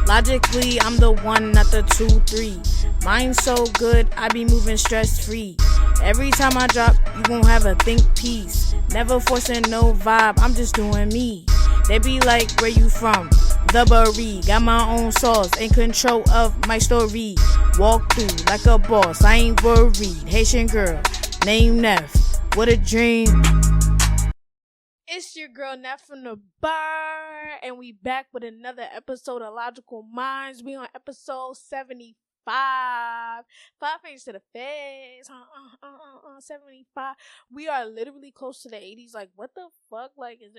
Logically, I'm the one, not the 2, 3. Mind so good, I be moving stress free. Every time I drop, you won't have a think piece. Never forcing no vibe, I'm just doing me. They be like, where you from? The Bury. Got my own sauce, in control of my story. Walk through like a boss, I ain't worried. Haitian girl, name Neff. What a dream. It's your girl Neff from the bar, and we back with another episode of Logical Minds. We on episode 75. 5 fingers to the face. 75. We are literally close to the 80s. Like, what the fuck? Like, if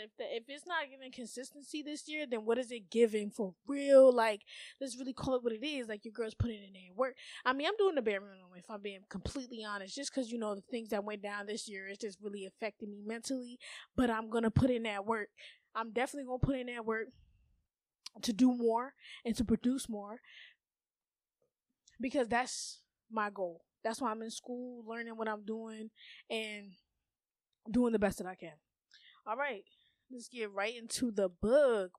it's not giving consistency this year, then what is it giving for real? Like, let's really call it what it is. Like, your girl's putting in there work. I mean, I'm doing the bare minimum, if I'm being completely honest, just because, you know, the things that went down this year is just really affecting me mentally. But I'm gonna put in that work. I'm definitely gonna put in that work to do more and to produce more. Because that's my goal. That's why I'm in school, learning what I'm doing, and doing the best that I can. All right, let's get right into the book.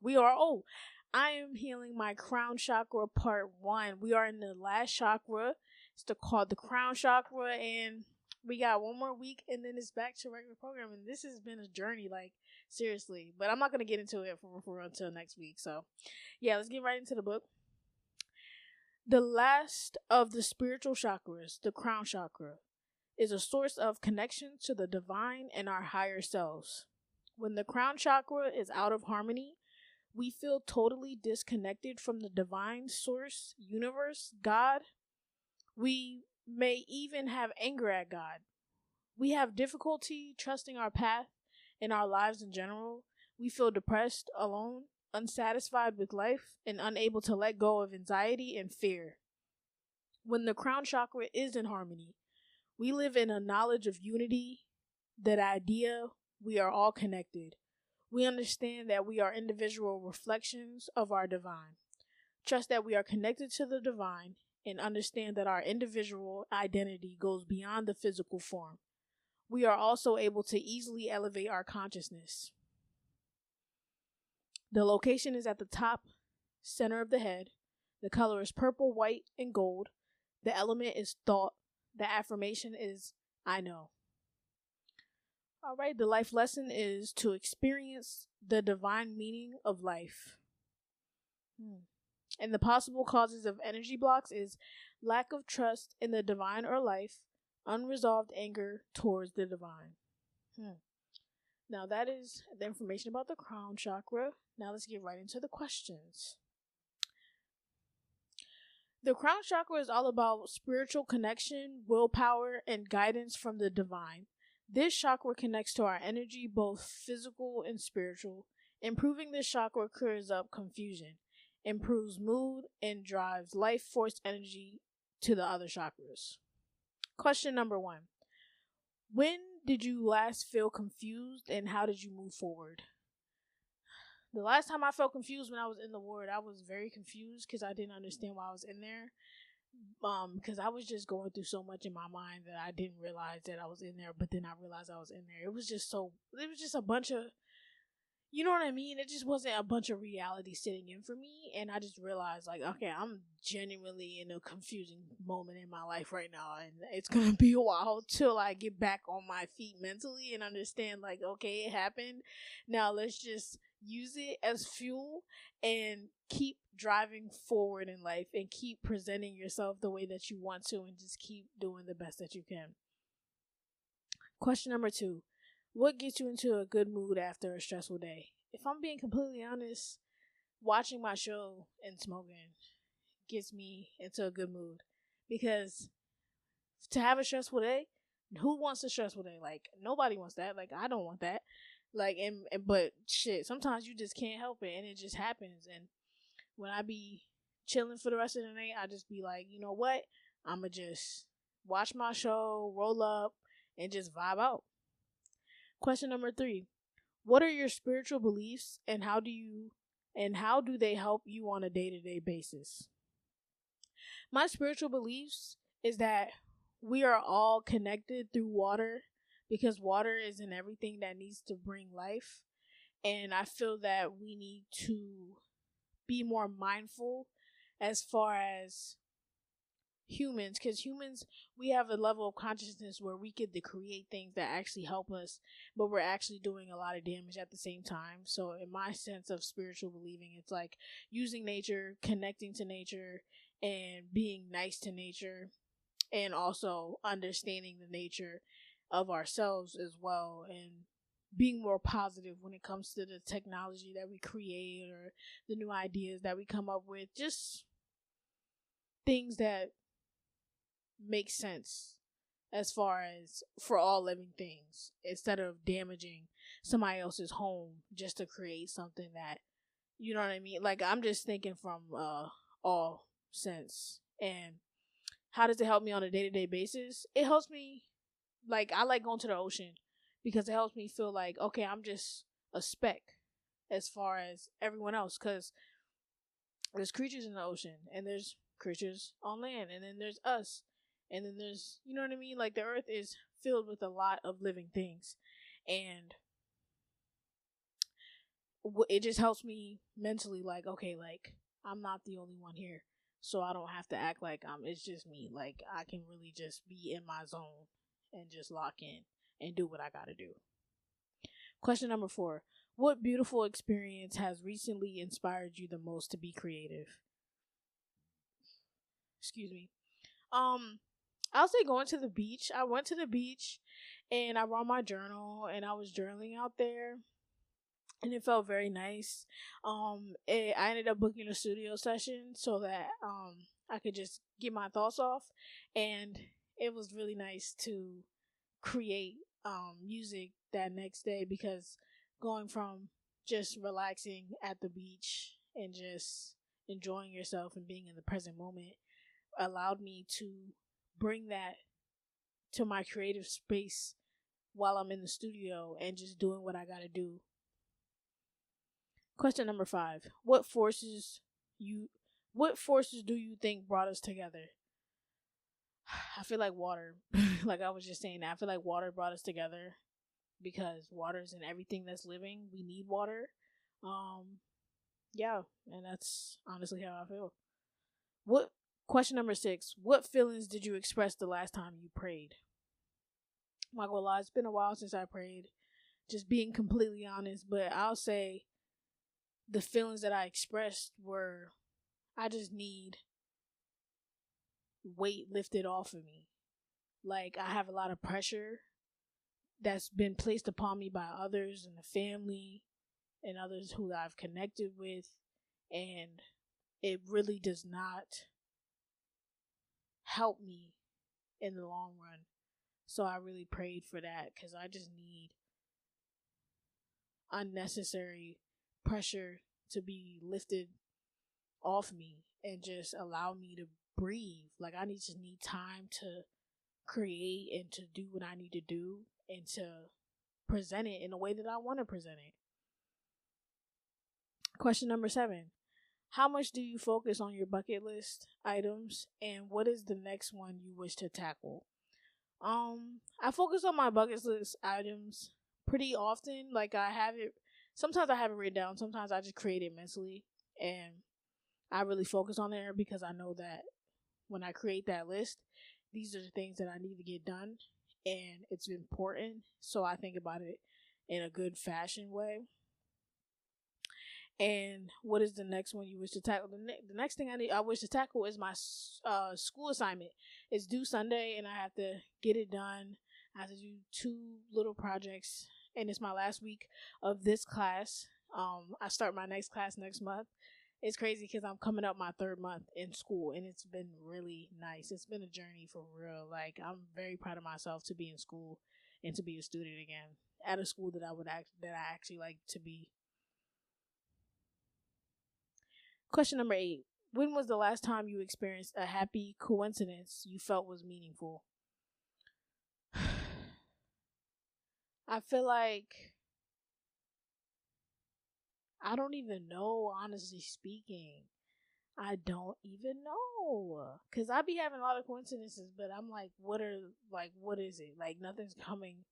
I am healing my crown chakra part 1. We are in the last chakra. It's called the crown chakra, and we got one more week, and then it's back to regular programming. This has been a journey, like, seriously. But I'm not going to get into it for until next week. So, yeah, let's get right into the book. The last of the spiritual chakras, the crown chakra, is a source of connection to the divine and our higher selves. When the crown chakra is out of harmony, we feel totally disconnected from the divine source, universe, God. We may even have anger at God. We have difficulty trusting our path and our lives in general. We feel depressed, alone, unsatisfied with life, and unable to let go of anxiety and fear. When the crown chakra is in harmony, we live in a knowledge of unity, that idea we are all connected. We understand that we are individual reflections of our divine. Trust that we are connected to the divine and understand that our individual identity goes beyond the physical form. We are also able to easily elevate our consciousness. The location is at the top center of the head. The color is purple, white, and gold. The element is thought. The affirmation is I know. All right, the life lesson is to experience the divine meaning of life. And the possible causes of energy blocks is lack of trust in the divine or life, unresolved anger towards the divine. Now that is the information about the crown chakra. Now let's get right into the questions. The crown chakra is all about spiritual connection, willpower, and guidance from the divine. This chakra connects to our energy, both physical and spiritual. Improving this chakra clears up confusion, improves mood, and drives life force energy to the other chakras. Question number 1. When did you last feel confused, and how did you move forward? The last time I felt confused when I was in the ward, I was very confused because I didn't understand why I was in there. Because I was just going through so much in my mind that I didn't realize that I was in there, but then I realized I was in there. It was just a bunch of, you know what I mean? It just wasn't a bunch of reality sitting in for me, and I just realized, like, okay, I'm genuinely in a confusing moment in my life right now, and it's gonna be a while till I get back on my feet mentally and understand, like, okay, it happened. Now let's just use it as fuel and keep driving forward in life and keep presenting yourself the way that you want to, and just keep doing the best that you can. Question number 2. What gets you into a good mood after a stressful day? If I'm being completely honest, watching my show and smoking gets me into a good mood. Because to have a stressful day, who wants a stressful day? Like, nobody wants that. Like, I don't want that. Like, but shit, sometimes you just can't help it, and it just happens. And when I be chilling for the rest of the night, I just be like, you know what? I'ma just watch my show, roll up, and just vibe out. Question number 3. What are your spiritual beliefs, and how do they help you on a day-to-day basis? My spiritual beliefs is that we are all connected through water, because water is in everything that needs to bring life. And I feel that we need to be more mindful as far as humans, because humans, we have a level of consciousness where we get to create things that actually help us, but we're actually doing a lot of damage at the same time. So in my sense of spiritual believing, it's like using nature, connecting to nature, and being nice to nature, and also understanding the nature of ourselves as well, and being more positive when it comes to the technology that we create or the new ideas that we come up with, just things that make sense as far as for all living things, instead of damaging somebody else's home just to create something that, you know what I mean? Like, I'm just thinking from all sense. And how does it help me on a day-to-day basis? It helps me, like, I like going to the ocean because it helps me feel like, okay, I'm just a speck as far as everyone else, because there's creatures in the ocean, and there's creatures on land, and then there's us, and then there's, you know what I mean? Like, the earth is filled with a lot of living things, and it just helps me mentally, like, okay, like, I'm not the only one here, so I don't have to act like it's just me. Like, I can really just be in my zone and just lock in and do what I gotta do. Question number 4. What beautiful experience has recently inspired you the most to be creative? Excuse me. I'll say going to the beach. I went to the beach and I brought my journal and I was journaling out there, and it felt very nice. I ended up booking a studio session so that I could just get my thoughts off, and it was really nice to create music that next day, because going from just relaxing at the beach and just enjoying yourself and being in the present moment allowed me to bring that to my creative space while I'm in the studio and just doing what I gotta do. Question number 5. What forces do you think brought us together? I feel like water. Like I was just saying, I feel like water brought us together because water is in everything that's living. We need water. Yeah, and that's honestly how I feel. Question number 6. What feelings did you express the last time you prayed? I'm not gonna lie, it's been a while since I prayed. Just being completely honest, but I'll say the feelings that I expressed were, I just need weight lifted off of me. Like, I have a lot of pressure that's been placed upon me by others in the family and others who I've connected with, and it really does not help me in the long run. So I really prayed for that, because I just need unnecessary pressure to be lifted off me and just allow me to breathe. Like, I just need time to create and to do what I need to do and to present it in a way that I want to present it. Question number 7. How much do you focus on your bucket list items, and what is the next one you wish to tackle? I focus on my bucket list items pretty often. Like, sometimes I have it written down, sometimes I just create it mentally, and I really focus on there because I know that when I create that list, these are the things that I need to get done, and it's important, so I think about it in a good fashion way. And what is the next one you wish to tackle? The next thing I wish to tackle is my school assignment. It's due Sunday, and I have to get it done. I have to do 2 little projects, and it's my last week of this class. I start my next class next month. It's crazy because I'm coming up my 3rd month in school, and it's been really nice. It's been a journey for real. Like, I'm very proud of myself to be in school and to be a student again at a school that I actually like to be. Question number 8. When was the last time you experienced a happy coincidence you felt was meaningful? I feel like I don't even know, honestly speaking. I don't even know. Because I be having a lot of coincidences, but I'm like, what is it? Like, nothing's coming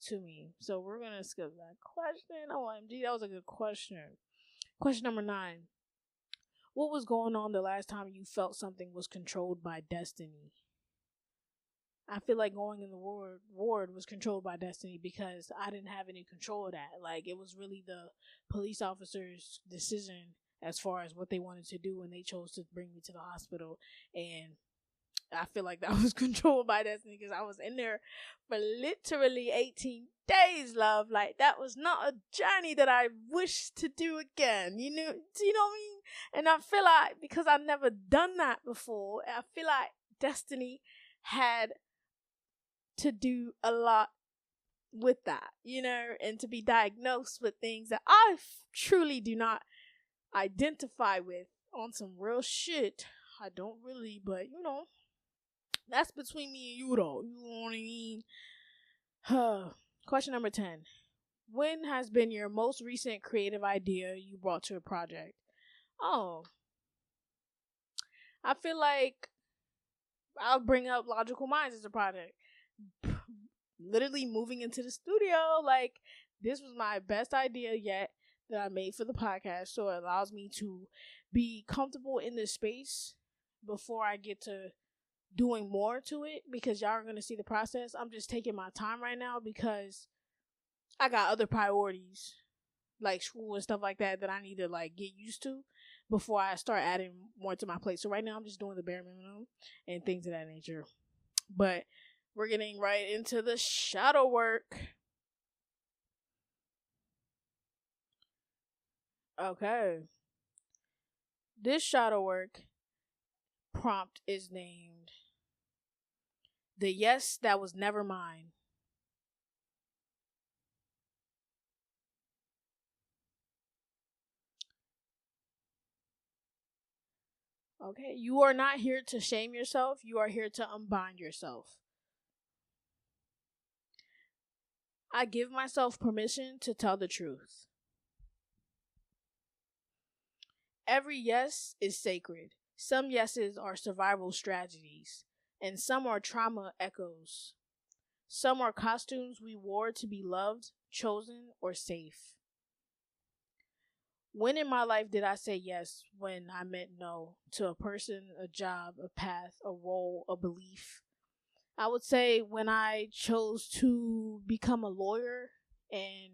to me. So we're going to skip that question. OMG, that was a good question. Question number 9. What was going on the last time you felt something was controlled by destiny? I feel like going in the ward was controlled by destiny because I didn't have any control of that. Like, it was really the police officer's decision as far as what they wanted to do when they chose to bring me to the hospital. And I feel like that was controlled by destiny because I was in there for literally 18 days, love. Like, that was not a journey that I wish to do again. Do you know what I mean? And I feel like because I've never done that before, I feel like destiny had to do a lot with that, and to be diagnosed with things that I truly do not identify with on some real shit. I don't really, but that's between me and you, though. You know what I mean? Question number 10. When has been your most recent creative idea you brought to a project? Oh, I feel like I'll bring up LogicalMindz as a project. Literally moving into the studio, like, this was my best idea yet that I made for the podcast, so it allows me to be comfortable in this space before I get to doing more to it, because y'all are going to see the process. I'm just taking my time right now because I got other priorities like school and stuff like that I need to like get used to before I start adding more to my plate. So right now I'm just doing the bare minimum and things of that nature. But we're getting right into the shadow work. Okay. This shadow work prompt is named The Yes That Was Never Mine. Okay, you are not here to shame yourself. You are here to unbind yourself. I give myself permission to tell the truth. Every yes is sacred. Some yeses are survival strategies, and some are trauma echoes. Some are costumes we wore to be loved, chosen, or safe. When in my life did I say yes when I meant no to a person, a job, a path, a role, a belief? I would say when I chose to become a lawyer and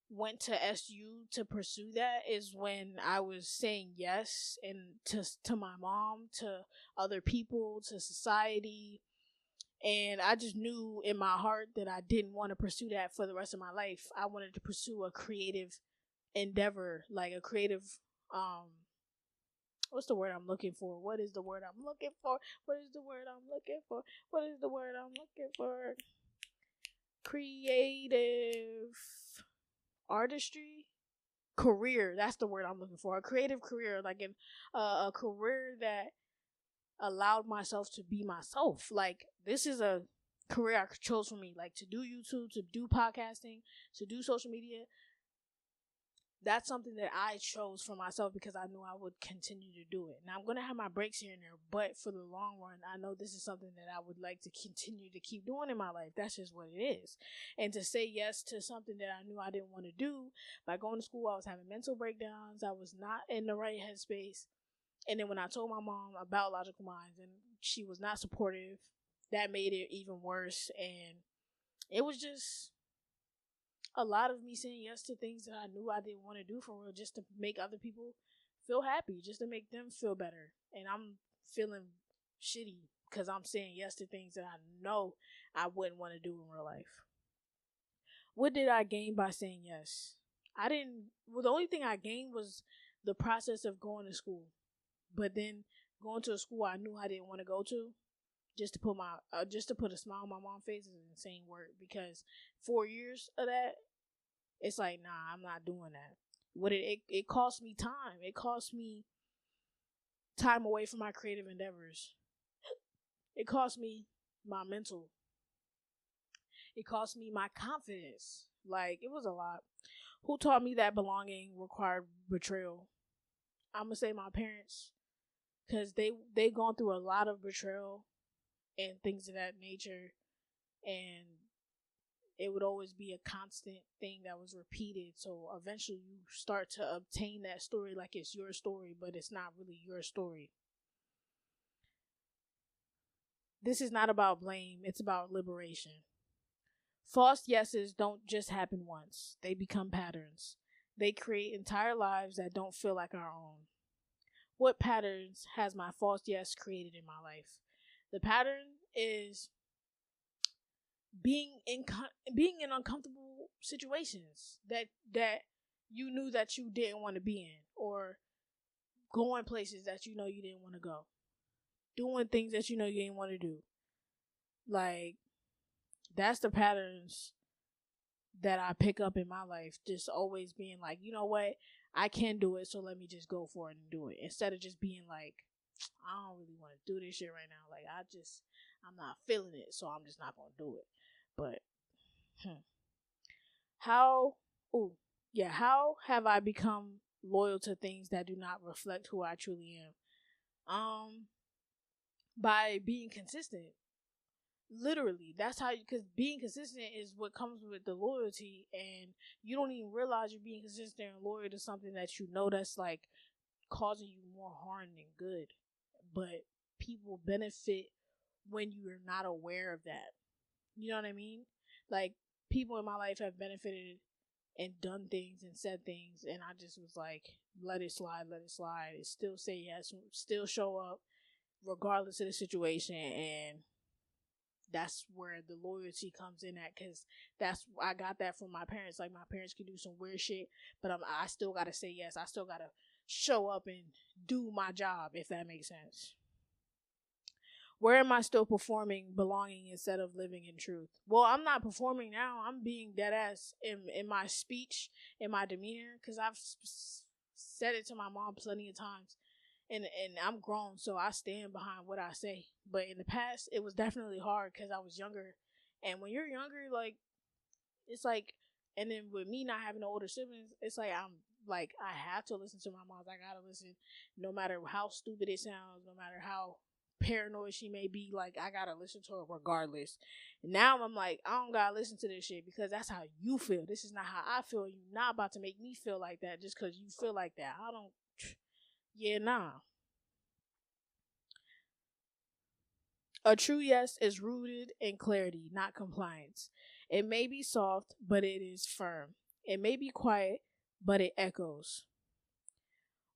went to SU to pursue that is when I was saying yes, and to my mom, to other people, to society. And I just knew in my heart that I didn't want to pursue that for the rest of my life. I wanted to pursue a creative endeavor, like a creative what's the word I'm looking for? What is the word I'm looking for? What is the word I'm looking for? What is the word I'm looking for? Creative artistry career. That's the word I'm looking for. A creative career, like a career that allowed myself to be myself. Like, this is a career I chose for me, like to do YouTube, to do podcasting, to do social media. That's something that I chose for myself because I knew I would continue to do it. Now, I'm going to have my breaks here and there, but for the long run, I know this is something that I would like to continue to keep doing in my life. That's just what it is. And to say yes to something that I knew I didn't want to do, by going to school, I was having mental breakdowns. I was not in the right headspace. And then when I told my mom about LogicalMindz and she was not supportive, that made it even worse. And it was just a lot of me saying yes to things that I knew I didn't want to do for real, just to make other people feel happy, just to make them feel better. And I'm feeling shitty because I'm saying yes to things that I know I wouldn't want to do in real life. What did I gain by saying yes? The only thing I gained was the process of going to school. But then going to a school I knew I didn't want to go to, just to put a smile on my mom's face is an insane word, because 4 years of that, it's like, nah, I'm not doing that. It cost me time. It cost me time away from my creative endeavors. It cost me my mental. It cost me my confidence. Like, it was a lot. Who taught me that belonging required betrayal? I'm gonna say my parents, because they gone through a lot of betrayal and things of that nature, and it would always be a constant thing that was repeated. So eventually you start to obtain that story like it's your story, but it's not really your story. This is not about blame, it's about liberation. False yeses don't just happen once, they become patterns. They create entire lives that don't feel like our own. What patterns has my false yes created in my life? The pattern is being in uncomfortable situations that you knew that you didn't want to be in, or going places that you know you didn't want to go, doing things that you know you didn't want to do. Like, that's the patterns that I pick up in my life. Just always being like, you know what, I can do it, so let me just go for it and do it, instead of just being like, I don't really want to do this shit right now. Like, I'm not feeling it, so I'm just not gonna do it. But how have I become loyal to things that do not reflect who I truly am? By being consistent. Literally, that's how, because being consistent is what comes with the loyalty, and you don't even realize you're being consistent and loyal to something that you know that's like causing you more harm than good. But people benefit when you're not aware of that. You know what I mean? Like, people in my life have benefited and done things and said things, and I just was like, let it slide, and still say yes, still show up regardless of the situation. And that's where the loyalty comes in at, because I got that from my parents. Like, my parents can do some weird shit, but I still gotta say yes. I still gotta show up and do my job, if that makes sense. Where am I still performing belonging instead of living in truth? Well, I'm not performing now. I'm being dead ass in my speech, in my demeanor, because I've said it to my mom plenty of times. And I'm grown, so I stand behind what I say. But in the past, it was definitely hard because I was younger. And when you're younger, like, it's like, and then with me not having older siblings, it's like I have to listen to my mom. I gotta listen, no matter how stupid it sounds, no matter how paranoid she may be. Like, I gotta listen to her regardless. And now I'm like, I don't gotta listen to this shit because that's how you feel. This is not how I feel. You're not about to make me feel like that just because you feel like that. I don't. Yeah, nah. A true yes is rooted in clarity, not compliance. It may be soft, but it is firm. It may be quiet, but it echoes.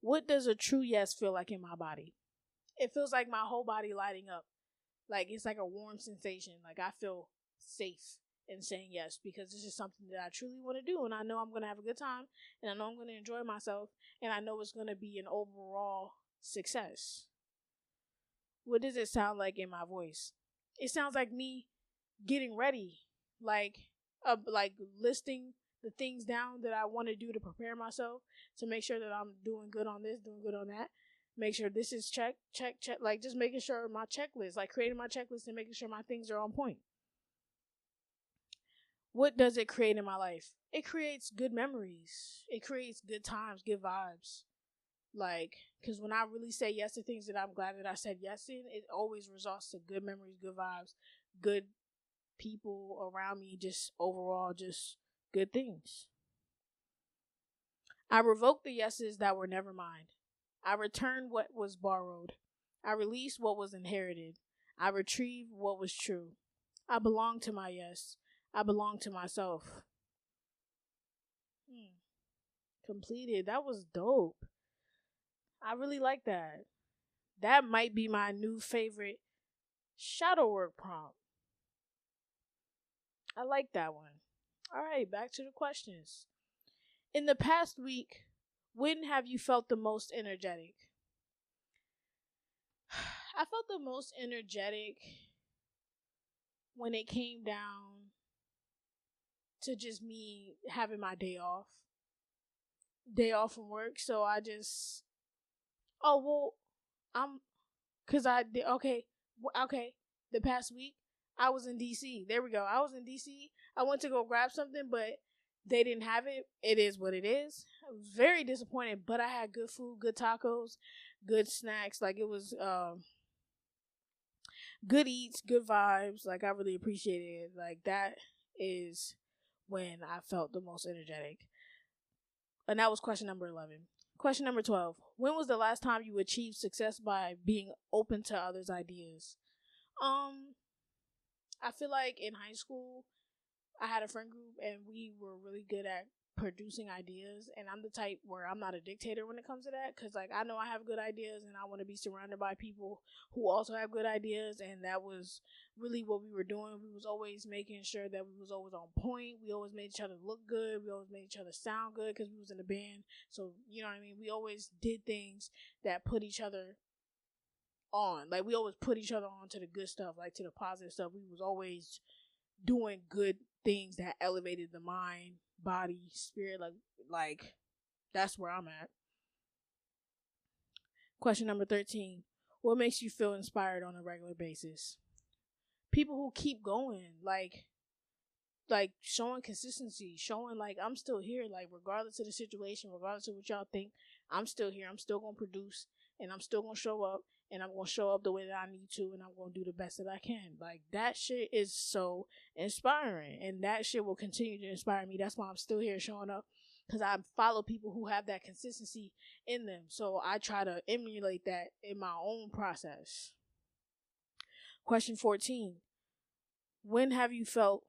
What does a true yes feel like in my body? It feels like my whole body lighting up. Like, it's like a warm sensation. Like, I feel safe in saying yes because this is something that I truly want to do, and I know I'm going to have a good time, and I know I'm going to enjoy myself, and I know it's going to be an overall success. What does it sound like in my voice? It sounds like me getting ready, like listing the things down that I want to do to prepare myself, to make sure that I'm doing good on this, doing good on that. Make sure this is check, like just making sure my checklist, like creating my checklist and making sure my things are on point. What does it create in my life? It creates good memories. It creates good times, good vibes. Like, because when I really say yes to things that I'm glad that I said yes in, it always results to good memories, good vibes, good people around me, just overall, just good things. I revoke the yeses that were never mine. I return what was borrowed. I release what was inherited. I retrieve what was true. I belong to my yes. I belong to myself. Completed. That was dope. I really like that. That might be my new favorite shadow work prompt. I like that one. All right, back to the questions. In the past week, when have you felt the most energetic? I felt the most energetic when it came down to just me having my day off from work. So I just, cause I did, okay, the past week, I was in DC. There we go. I was in DC. I went to go grab something, but they didn't have it. It is what it is. I was very disappointed, but I had good food, good tacos, good snacks. Like, it was, good eats, good vibes. Like, I really appreciated it. Like, that is when I felt the most energetic. And that was question number 11. Question number 12. When was the last time you achieved success by being open to others' ideas? I feel like in high school, I had a friend group and we were really good at producing ideas. And I'm the type where I'm not a dictator when it comes to that. Because, like, I know I have good ideas and I want to be surrounded by people who also have good ideas. And that was really what we were doing. We was always making sure that we was always on point. We always made each other look good. We always made each other sound good because we was in a band. So, you know what I mean? We always did things that put each other on. Like, we always put each other on to the good stuff, like to the positive stuff. We was always doing good things that elevated the mind, body, spirit. Like that's where I'm at. Question number 13. What makes you feel inspired on a regular basis? People who keep going, like showing consistency, showing like I'm still here, like regardless of the situation, regardless of what y'all think, I'm still here. I'm still gonna produce, and I'm still gonna show up, and I'm gonna show up the way that I need to, and I'm gonna do the best that I can. Like, that shit is so inspiring, and that shit will continue to inspire me. That's why I'm still here showing up, because I follow people who have that consistency in them. So I try to emulate that in my own process. Question 14. When have you felt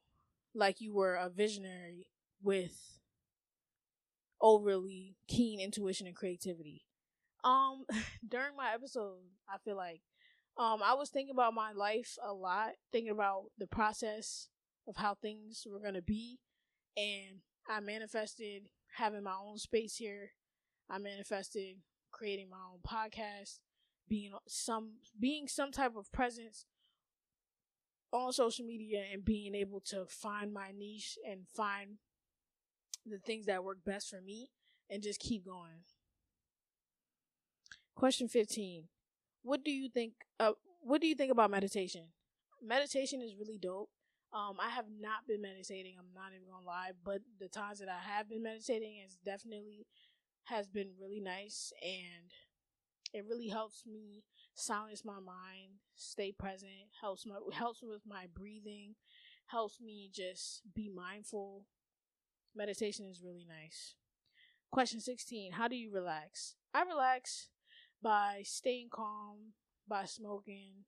like you were a visionary with overly keen intuition and creativity? During my episode, I feel like I was thinking about my life a lot, thinking about the process of how things were gonna be, and I manifested having my own space here. I manifested creating my own podcast, being some type of presence on social media, and being able to find my niche and find the things that work best for me and just keep going. Question 15. What do you think about meditation? Meditation is really dope. I have not been meditating, I'm not even gonna lie, but the times that I have been meditating has been really nice, and it really helps me silence my mind, stay present, helps me with my breathing, helps me just be mindful. Meditation is really nice. Question 16. How do you relax? I relax by staying calm, by smoking,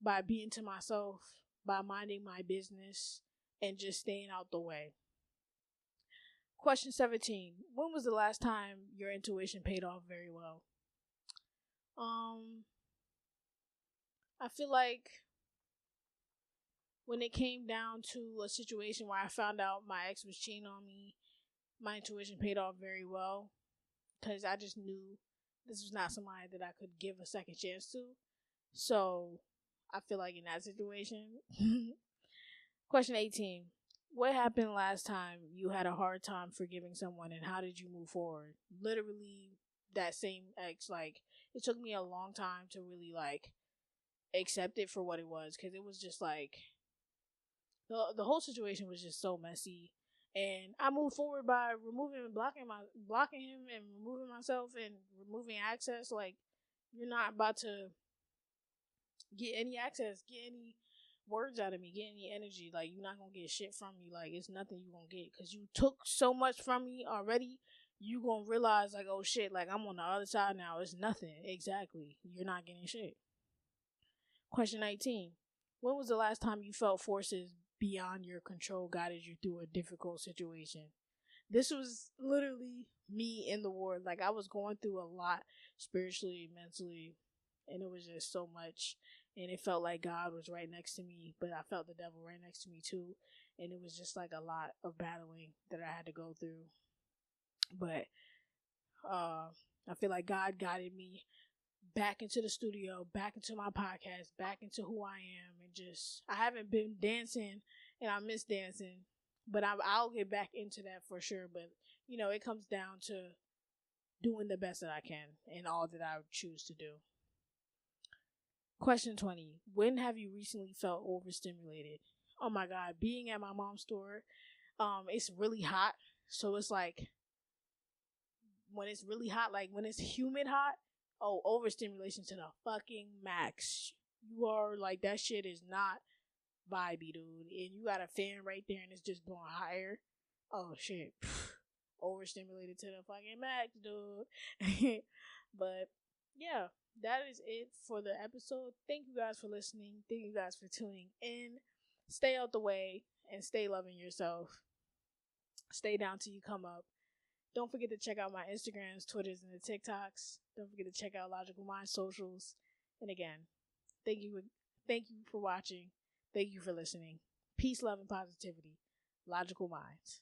by being to myself, by minding my business, and just staying out the way. Question 17. When was the last time your intuition paid off very well? I feel like when it came down to a situation where I found out my ex was cheating on me, my intuition paid off very well, because I just knew this was not somebody that I could give a second chance to. So I feel like in that situation. Question 18. What happened last time you had a hard time forgiving someone, and how did you move forward? Literally that same ex, like, it took me a long time to really like accept it for what it was, because it was just like the whole situation was just so messy. And I moved forward by blocking him and removing myself and removing access. Like, you're not about to get any access, get any words out of me, get any energy. Like, you're not gonna get shit from me. Like, it's nothing you gonna get, because you took so much from me already. You gonna realize, like, oh shit, like, I'm on the other side now. It's nothing. Exactly. You're not getting shit. Question 19. When was the last time you felt forces beyond your control guided you through a difficult situation? This was literally me in the ward. Like, I was going through a lot spiritually, mentally, and it was just so much. And it felt like God was right next to me, but I felt the devil right next to me too. And it was just like a lot of battling that I had to go through. But I feel like God guided me back into the studio, back into my podcast, back into who I am, and just, I haven't been dancing, and I miss dancing, but I'll get back into that for sure. But you know, it comes down to doing the best that I can in all that I choose to do. Question 20. When have you recently felt overstimulated? Oh my God, being at my mom's store, it's really hot, so it's like, when it's really hot, like when it's humid hot, oh, overstimulation to the fucking max. You are like, that shit is not vibey, dude. And you got a fan right there and it's just blowing higher. Oh shit. Overstimulated to the fucking max, dude. But yeah, that is it for the episode. Thank you guys for listening. Thank you guys for tuning in. Stay out the way and stay loving yourself. Stay down till you come up. Don't forget to check out my Instagrams, Twitters, and the TikToks. Don't forget to check out Logical Mind socials. And again, thank you for watching. Thank you for listening. Peace, love, and positivity. Logical Mindz.